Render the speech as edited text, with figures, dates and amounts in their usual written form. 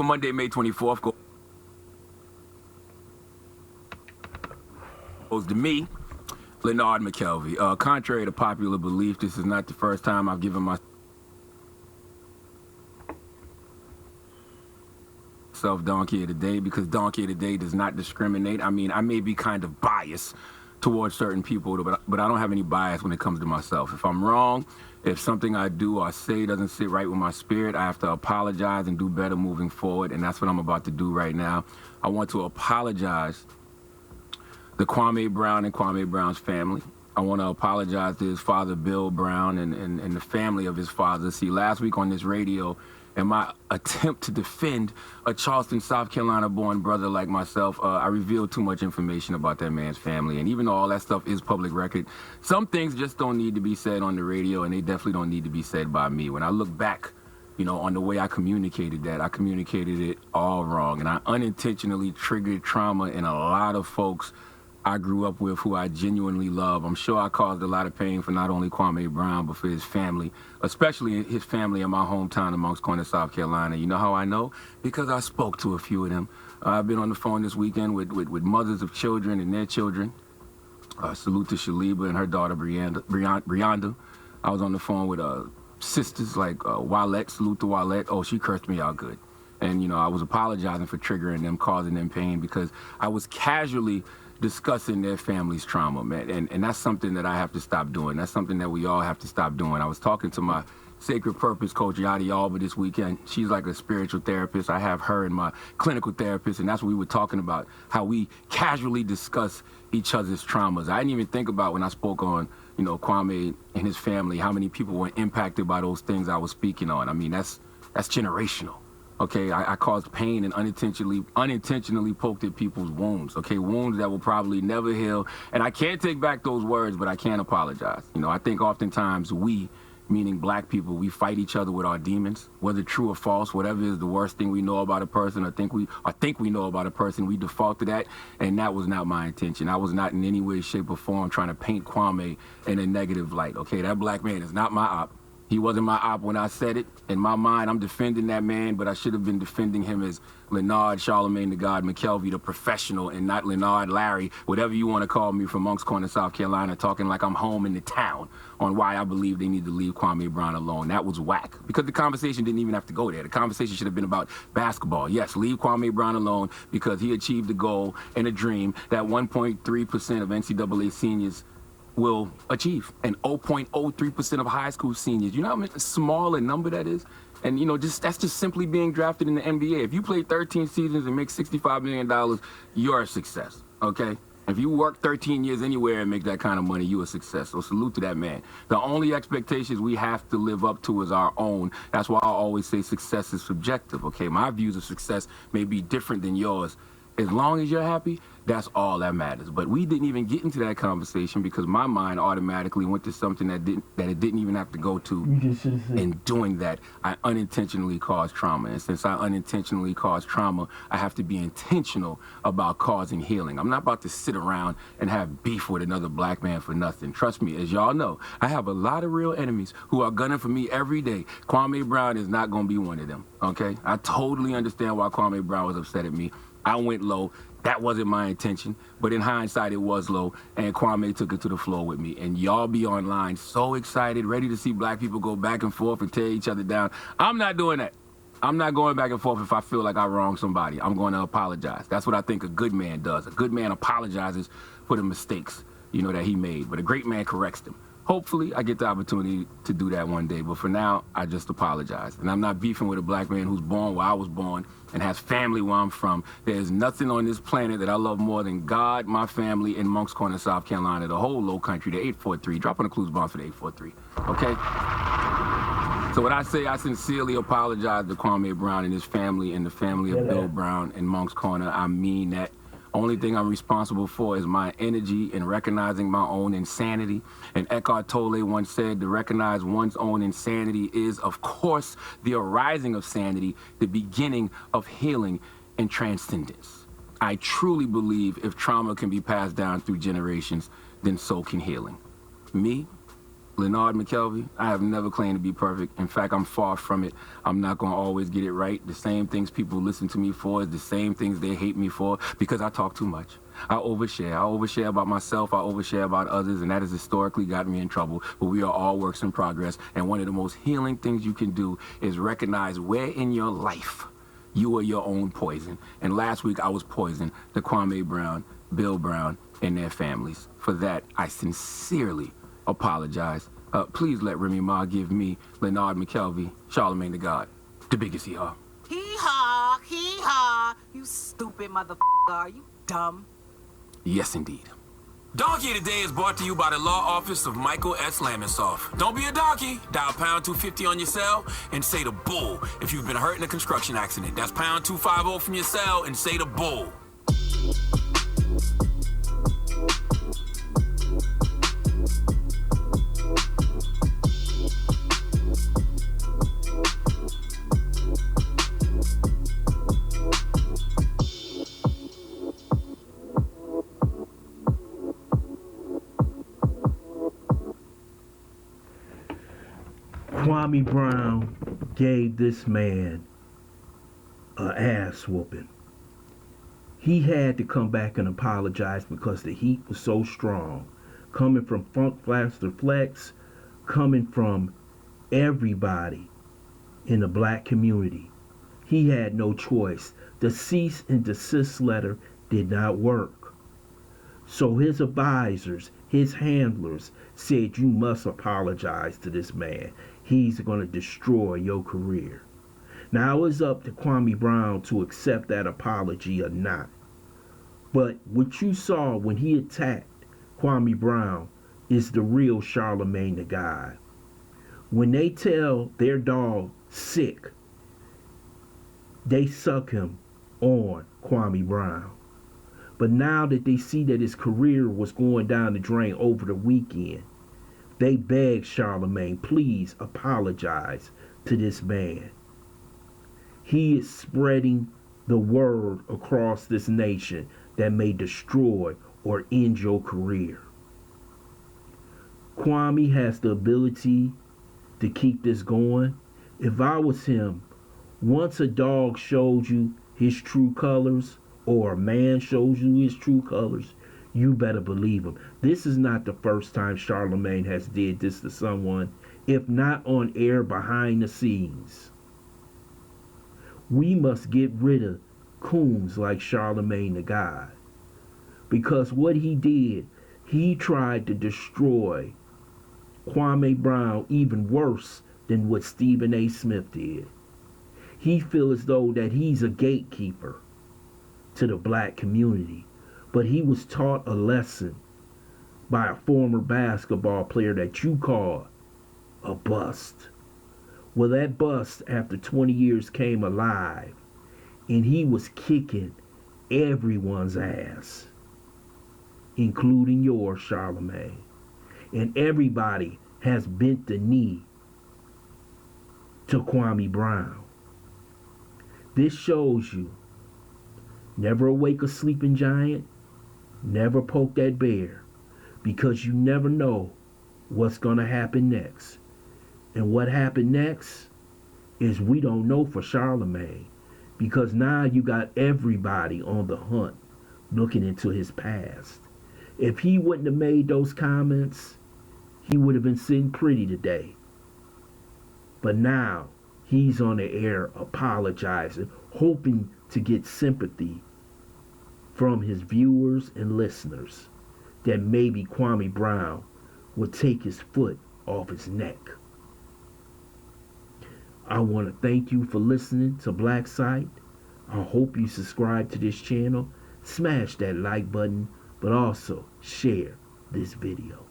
for Monday, May 24th goes to me, Leonard McKelvey. Contrary to popular belief, this is not the first time I've given myself Donkey of the Day, because Donkey of the Day does not discriminate. I mean, I may be kind of biased towards certain people, but I don't have any bias when it comes to myself. If I'm wrong, if something I do or say doesn't sit right with my spirit, I have to apologize and do better moving forward, and that's what I'm about to do right now. I want to apologize to Kwame Brown and Kwame Brown's family. I want to apologize to his father, Bill Brown, and the family of his father. See, last week on this radio, in my attempt to defend a Charleston, South Carolina-born brother like myself, I revealed too much information about that man's family. And even though all that stuff is public record, some things just don't need to be said on the radio, and they definitely don't need to be said by me. When I look back, you know, on the way I communicated that, I communicated it all wrong. And I unintentionally triggered trauma in a lot of folks I grew up with, who I genuinely love. I'm sure I caused a lot of pain for not only Kwame Brown, but for his family, especially his family in my hometown of Moncks Corner, South Carolina. You know how I know? Because I spoke to a few of them. I've been on the phone this weekend with mothers of children and their children. Salute to Shaliba and her daughter, Brianda. I was on the phone with sisters like Wallette. Salute to Wallette. Oh, she cursed me out good. And, you know, I was apologizing for triggering them, causing them pain, because I was casually discussing their family's trauma, man. And that's something that I have to stop doing. That's something that we all have to stop doing. I was talking to my Sacred Purpose coach, Yadi Alba, this weekend. She's like a spiritual therapist. I have her and my clinical therapist, and that's what we were talking about, how we casually discuss each other's traumas. I didn't even think about, when I spoke on, you know, Kwame and his family, how many people were impacted by those things I was speaking on. I mean, that's generational. Okay, I caused pain and unintentionally poked at people's wounds, okay, wounds that will probably never heal. And I can't take back those words, but I can apologize. You know, I think oftentimes we, meaning black people, we fight each other with our demons, whether true or false, whatever is the worst thing we know about a person, or think we know about a person, we default to that, and that was not my intention. I was not in any way, shape, or form trying to paint Kwame in a negative light, okay? That black man is not my op. He wasn't my op when I said it. In my mind, I'm defending that man, but I should have been defending him as Leonard Charlamagne the God McKelvey, the professional, and not Leonard Larry, whatever you want to call me, from Moncks Corner, South Carolina, talking like I'm home in the town on why I believe they need to leave Kwame Brown alone. That was whack, because the conversation didn't even have to go there. The conversation should have been about basketball. Yes, leave Kwame Brown alone because he achieved a goal and a dream that 1.3% of NCAA seniors will achieve, and 0.03% of high school seniors. You know how small a number that is? And, you know, that's just simply being drafted in the NBA. If you play 13 seasons and make $65 million, you're a success, okay? If you work 13 years anywhere and make that kind of money, you're a success. So salute to that man. The only expectations we have to live up to is our own. That's why I always say success is subjective, okay? My views of success may be different than yours. As long as you're happy, that's all that matters. But we didn't even get into that conversation because my mind automatically went to something that it didn't even have to go to. In doing that, I unintentionally caused trauma. And since I unintentionally caused trauma, I have to be intentional about causing healing. I'm not about to sit around and have beef with another black man for nothing. Trust me, as y'all know, I have a lot of real enemies who are gunning for me every day. Kwame Brown is not going to be one of them, okay? I totally understand why Kwame Brown was upset at me. I went low. That wasn't my intention, but in hindsight, it was low, and Kwame took it to the floor with me. And y'all be online so excited, ready to see black people go back and forth and tear each other down. I'm not doing that. I'm not going back and forth if I feel like I wronged somebody. I'm going to apologize. That's what I think a good man does. A good man apologizes for the mistakes, you know, that he made, but a great man corrects them. Hopefully, I get the opportunity to do that one day, but for now, I just apologize. And I'm not beefing with a black man who's born where I was born and has family where I'm from. There's nothing on this planet that I love more than God, my family, and Moncks Corner, South Carolina, the whole low country, the 843. Drop on the clues bomb for the 843, okay? So when I say I sincerely apologize to Kwame Brown and his family and the family of Bill Brown and Moncks Corner, I mean that. Only thing I'm responsible for is my energy in recognizing my own insanity. And Eckhart Tolle once said, to recognize one's own insanity is, of course, the arising of sanity, the beginning of healing and transcendence. I truly believe if trauma can be passed down through generations, then so can healing. Me, Leonard McKelvey, I have never claimed to be perfect. In fact, I'm far from it. I'm not going to always get it right. The same things people listen to me for is the same things they hate me for because I talk too much. I overshare. I overshare about myself. I overshare about others, and that has historically gotten me in trouble. But we are all works in progress, and one of the most healing things you can do is recognize where in your life you are your own poison. And last week I was poisoned to Kwame Brown, Bill Brown, and their families. For that, I sincerely apologize. Please let Remy Ma give me Leonard McKelvey, Charlamagne the God, the biggest hee-haw. Hee-haw, hee-haw. You stupid motherfucker. Are you dumb? Yes, indeed. Donkey Today is brought to you by the law office of Michael S. Lamonsoff. Don't be a donkey. Dial pound 250 on your cell and say the bull if you've been hurt in a construction accident. That's pound 250 from your cell and say the bull. Kwame Brown gave this man an ass whooping. He had to come back and apologize because the heat was so strong. Coming from Funk Flaster Flex, coming from everybody in the black community. He had no choice. The cease and desist letter did not work. So his advisors, his handlers said, you must apologize to this man. He's going to destroy your career. Now, it was up to Kwame Brown to accept that apology or not. But what you saw when he attacked Kwame Brown is the real Charlamagne the God. When they tell their dog sick, they suck him on Kwame Brown. But now that they see that his career was going down the drain over the weekend, they begged Charlamagne, please apologize to this man. He is spreading the word across this nation that may destroy or end your career. Kwame has the ability to keep this going. If I was him, once a dog shows you his true colors or a man shows you his true colors, you better believe him. This is not the first time Charlamagne has did this to someone, if not on air, behind the scenes. We must get rid of coons like Charlamagne the God. Because what he did, he tried to destroy Kwame Brown even worse than what Stephen A. Smith did. He feels as though that he's a gatekeeper to the black community. But he was taught a lesson by a former basketball player that you call a bust. Well, that bust after 20 years came alive, and he was kicking everyone's ass, including yours, Charlamagne. And everybody has bent the knee to Kwame Brown. This shows you, never awake a sleeping giant, never poke that bear, because you never know what's going to happen next. And what happened next is we don't know for Charlamagne, because now you got everybody on the hunt looking into his past. If he wouldn't have made those comments, he would have been sitting pretty today. But now he's on the air apologizing, hoping to get sympathy from his viewers and listeners, that maybe Kwame Brown would take his foot off his neck. I want to thank you for listening to BLACKSITE. I hope you subscribe to this channel, smash that like button, but also share this video.